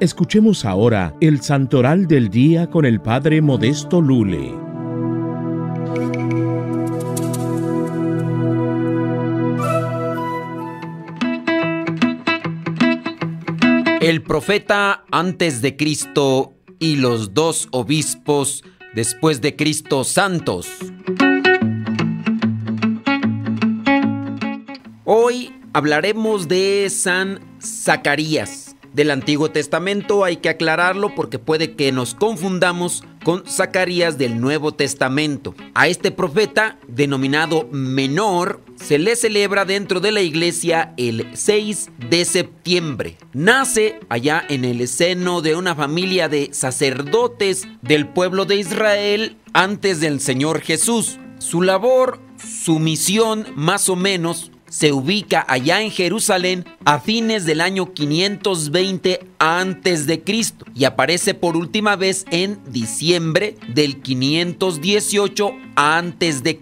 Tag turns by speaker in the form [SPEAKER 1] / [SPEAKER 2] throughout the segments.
[SPEAKER 1] Escuchemos ahora el Santoral del Día con el Padre Modesto Lule.
[SPEAKER 2] El profeta antes de Cristo y los dos obispos después de Cristo santos. Hoy hablaremos de San Zacarías. Del Antiguo Testamento hay que aclararlo porque puede que nos confundamos con Zacarías del Nuevo Testamento. A este profeta, denominado menor, se le celebra dentro de la iglesia el 6 de septiembre. Nace allá en el seno de una familia de sacerdotes del pueblo de Israel antes del Señor Jesús. Su labor, su misión, más o menos, se ubica allá en Jerusalén a fines del año 520 a.C. y aparece por última vez en diciembre del 518 a.C.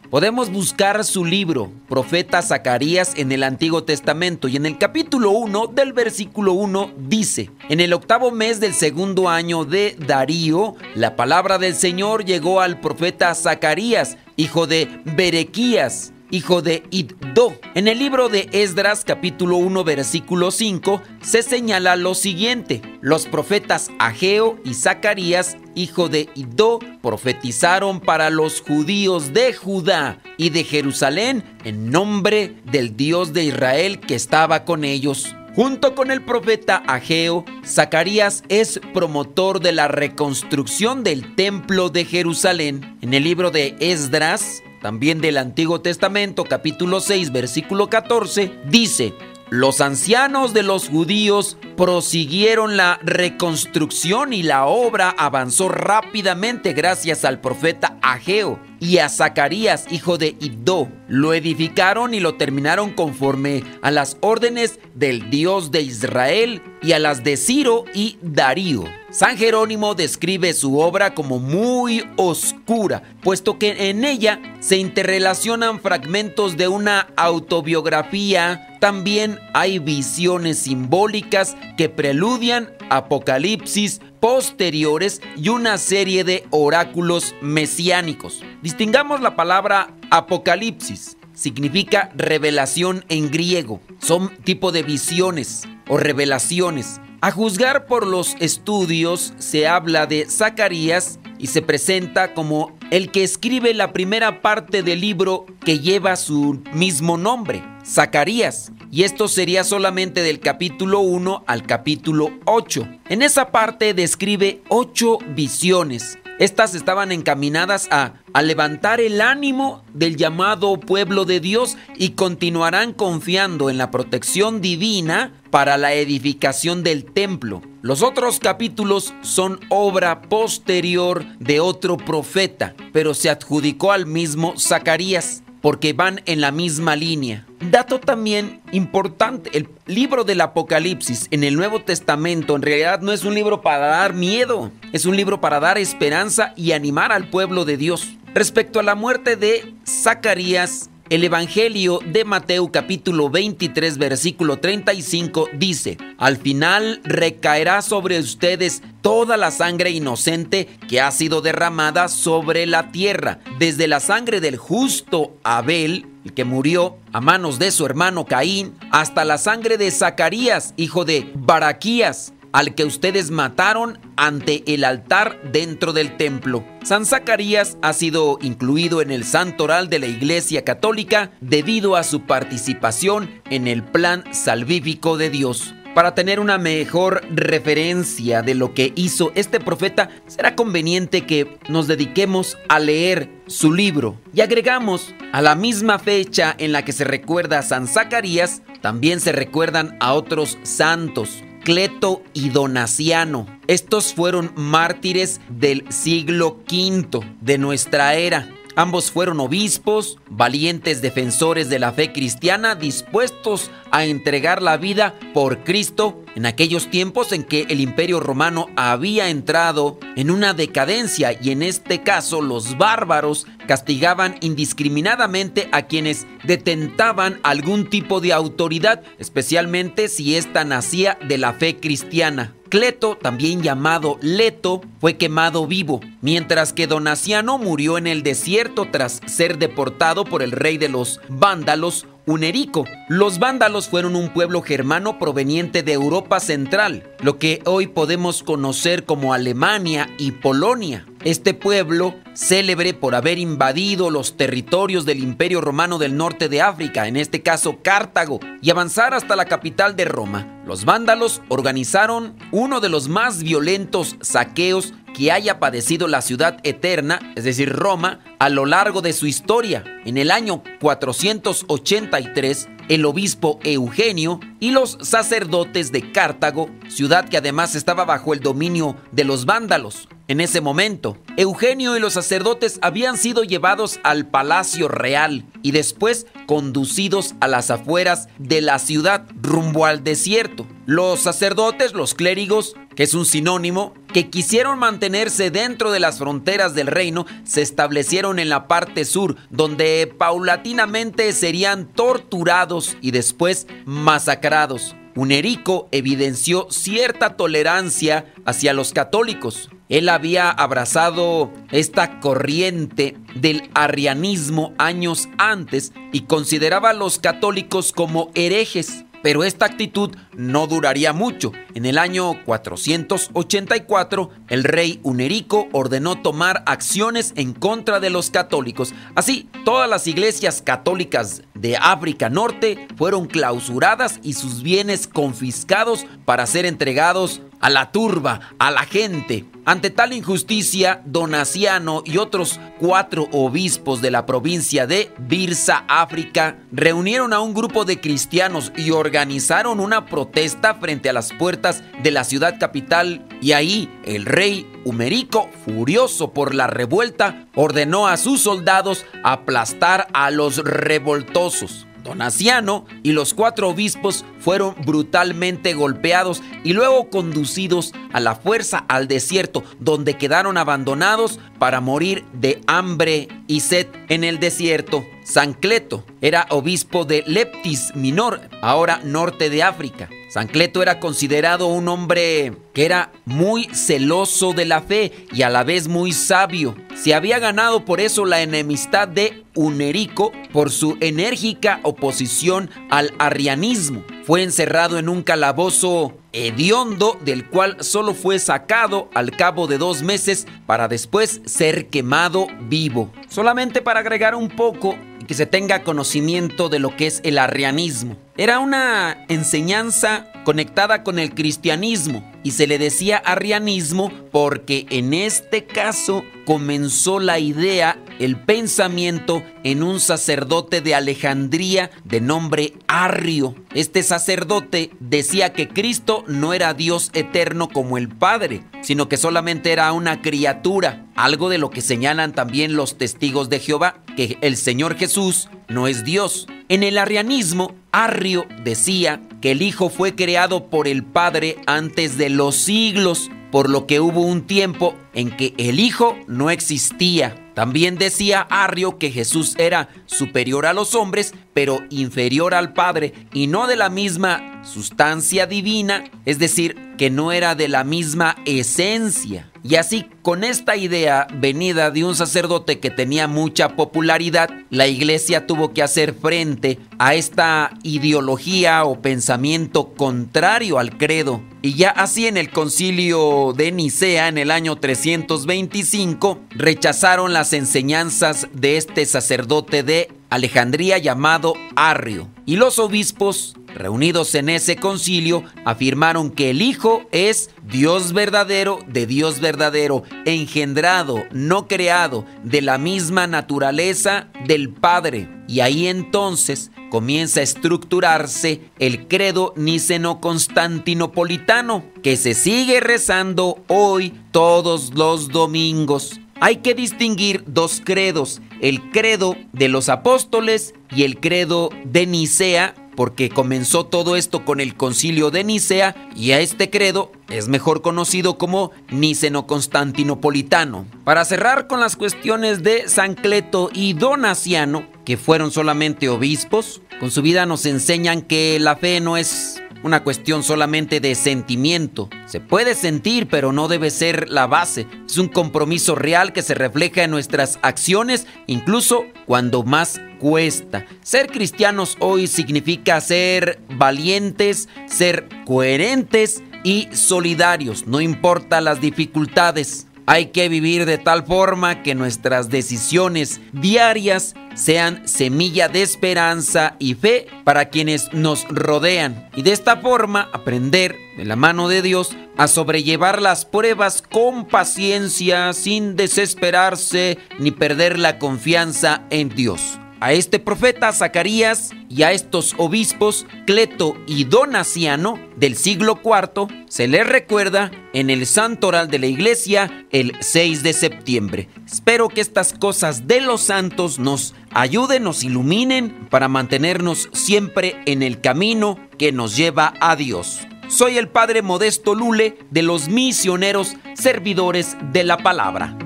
[SPEAKER 2] Podemos buscar su libro, Profeta Zacarías, en el Antiguo Testamento, y en el capítulo 1 del versículo 1 dice: en el 8º mes del 2º año de Darío, la palabra del Señor llegó al profeta Zacarías, hijo de Berequías, hijo de Iddo. En el libro de Esdras, capítulo 1, versículo 5, se señala lo siguiente: los profetas Ageo y Zacarías, hijo de Iddo, profetizaron para los judíos de Judá y de Jerusalén en nombre del Dios de Israel que estaba con ellos. Junto con el profeta Ageo, Zacarías es promotor de la reconstrucción del templo de Jerusalén. En el libro de Esdras, también del Antiguo Testamento, capítulo 6, versículo 14, dice: los ancianos de los judíos prosiguieron la reconstrucción y la obra avanzó rápidamente gracias al profeta Ageo y a Zacarías, hijo de Iddo. Lo edificaron y lo terminaron conforme a las órdenes del Dios de Israel y a las de Ciro y Darío. San Jerónimo describe su obra como muy oscura, puesto que en ella se interrelacionan fragmentos de una autobiografía. También hay visiones simbólicas que preludian apocalipsis posteriores y una serie de oráculos mesiánicos. Distingamos la palabra apocalipsis. Significa revelación en griego. Son tipo de visiones o revelaciones. A juzgar por los estudios, se habla de Zacarías y se presenta como el que escribe la primera parte del libro que lleva su mismo nombre, Zacarías. Y esto sería solamente del capítulo 1 al capítulo 8. En esa parte describe 8 visiones. Estas estaban encaminadas a levantar el ánimo del llamado pueblo de Dios y continuarán confiando en la protección divina para la edificación del templo. Los otros capítulos son obra posterior de otro profeta, pero se adjudicó al mismo Zacarías, porque van en la misma línea. Dato también importante: el libro del Apocalipsis en el Nuevo Testamento en realidad no es un libro para dar miedo, es un libro para dar esperanza y animar al pueblo de Dios. Respecto a la muerte de Zacarías, el Evangelio de Mateo capítulo 23 versículo 35 dice: al final recaerá sobre ustedes toda la sangre inocente que ha sido derramada sobre la tierra, desde la sangre del justo Abel, el que murió a manos de su hermano Caín, hasta la sangre de Zacarías, hijo de Baraquías, al que ustedes mataron ante el altar dentro del templo. San Zacarías ha sido incluido en el Santoral de la Iglesia Católica debido a su participación en el plan salvífico de Dios. Para tener una mejor referencia de lo que hizo este profeta, será conveniente que nos dediquemos a leer su libro. Y agregamos, a la misma fecha en la que se recuerda a San Zacarías, también se recuerdan a otros santos: Cleto y Donaciano. Estos fueron mártires del siglo V de nuestra era. Ambos fueron obispos, valientes defensores de la fe cristiana, dispuestos a entregar la vida por Cristo en aquellos tiempos en que el Imperio Romano había entrado en una decadencia, y en este caso los bárbaros castigaban indiscriminadamente a quienes detentaban algún tipo de autoridad, especialmente si ésta nacía de la fe cristiana. Cleto, también llamado Leto, fue quemado vivo, mientras que Donaciano murió en el desierto tras ser deportado por el rey de los vándalos, Hunerico. Los vándalos fueron un pueblo germano proveniente de Europa Central, lo que hoy podemos conocer como Alemania y Polonia. Este pueblo, célebre por haber invadido los territorios del Imperio Romano del norte de África, en este caso Cartago, y avanzar hasta la capital de Roma, los vándalos organizaron uno de los más violentos saqueos que haya padecido la ciudad eterna, es decir, Roma, a lo largo de su historia. En el año 483, el obispo Eugenio y los sacerdotes de Cartago, ciudad que además estaba bajo el dominio de los vándalos. En ese momento, Eugenio y los sacerdotes habían sido llevados al palacio real y después conducidos a las afueras de la ciudad rumbo al desierto. Los sacerdotes, los clérigos, que es un sinónimo, que quisieron mantenerse dentro de las fronteras del reino, se establecieron en la parte sur, donde paulatinamente serían torturados y después masacrados. Hunerico evidenció cierta tolerancia hacia los católicos. Él había abrazado esta corriente del arrianismo años antes y consideraba a los católicos como herejes. Pero esta actitud no duraría mucho. En el año 484, el rey Hunerico ordenó tomar acciones en contra de los católicos. Así, todas las iglesias católicas de África Norte fueron clausuradas y sus bienes confiscados para ser entregados a la turba, a la gente. Ante tal injusticia, Donaciano y otros 4 obispos de la provincia de Birsa, África, reunieron a un grupo de cristianos y organizaron una protesta frente a las puertas de la ciudad capital. Y ahí el rey Hunerico, furioso por la revuelta, ordenó a sus soldados aplastar a los revoltosos. Donaciano y los 4 obispos fueron brutalmente golpeados y luego conducidos a la fuerza al desierto, donde quedaron abandonados para morir de hambre y sed en el desierto. San Cleto era obispo de Leptis Minor, ahora norte de África. San Cleto era considerado un hombre que era muy celoso de la fe y a la vez muy sabio. Se había ganado por eso la enemistad de Hunerico por su enérgica oposición al arrianismo. Fue encerrado en un calabozo hediondo del cual solo fue sacado al cabo de 2 meses para después ser quemado vivo. Solamente para agregar un poco y que se tenga conocimiento de lo que es el arrianismo. Era una enseñanza conectada con el cristianismo y se le decía arrianismo porque en este caso comenzó la idea, el pensamiento en un sacerdote de Alejandría de nombre Arrio. Este sacerdote decía que Cristo no era Dios eterno como el Padre, sino que solamente era una criatura, algo de lo que señalan también los testigos de Jehová, que el Señor Jesús no es Dios. En el arrianismo, Arrio decía que el Hijo fue creado por el Padre antes de los siglos, por lo que hubo un tiempo en que el Hijo no existía. También decía Arrio que Jesús era superior a los hombres, pero inferior al Padre y no de la misma sustancia divina, es decir, que no era de la misma esencia. Y así, con esta idea venida de un sacerdote que tenía mucha popularidad, la iglesia tuvo que hacer frente a esta ideología o pensamiento contrario al credo. Y ya así en el concilio de Nicea, en el año 325, rechazaron las enseñanzas de este sacerdote de Alejandría llamado Arrio. Y los obispos, reunidos en ese concilio, afirmaron que el Hijo es Dios verdadero de Dios verdadero, engendrado, no creado, de la misma naturaleza del Padre. Y ahí entonces comienza a estructurarse el credo niceno-constantinopolitano, que se sigue rezando hoy todos los domingos. Hay que distinguir 2 credos, el credo de los apóstoles y el credo de Nicea, porque comenzó todo esto con el concilio de Nicea y a este credo es mejor conocido como niceno-constantinopolitano. Para cerrar con las cuestiones de San Cleto y Donaciano, que fueron solamente obispos, con su vida nos enseñan que la fe no es una cuestión solamente de sentimiento. Se puede sentir, pero no debe ser la base. Es un compromiso real que se refleja en nuestras acciones, incluso cuando más cuesta. Ser cristianos hoy significa ser valientes, ser coherentes y solidarios, no importa las dificultades. Hay que vivir de tal forma que nuestras decisiones diarias sean semilla de esperanza y fe para quienes nos rodean. Y de esta forma aprender de la mano de Dios a sobrellevar las pruebas con paciencia, sin desesperarse ni perder la confianza en Dios. A este profeta Zacarías y a estos obispos Cleto y Donaciano del siglo IV se les recuerda en el Santoral de la Iglesia el 6 de septiembre. Espero que estas cosas de los santos nos ayuden, nos iluminen para mantenernos siempre en el camino que nos lleva a Dios. Soy el Padre Modesto Lule de los Misioneros Servidores de la Palabra.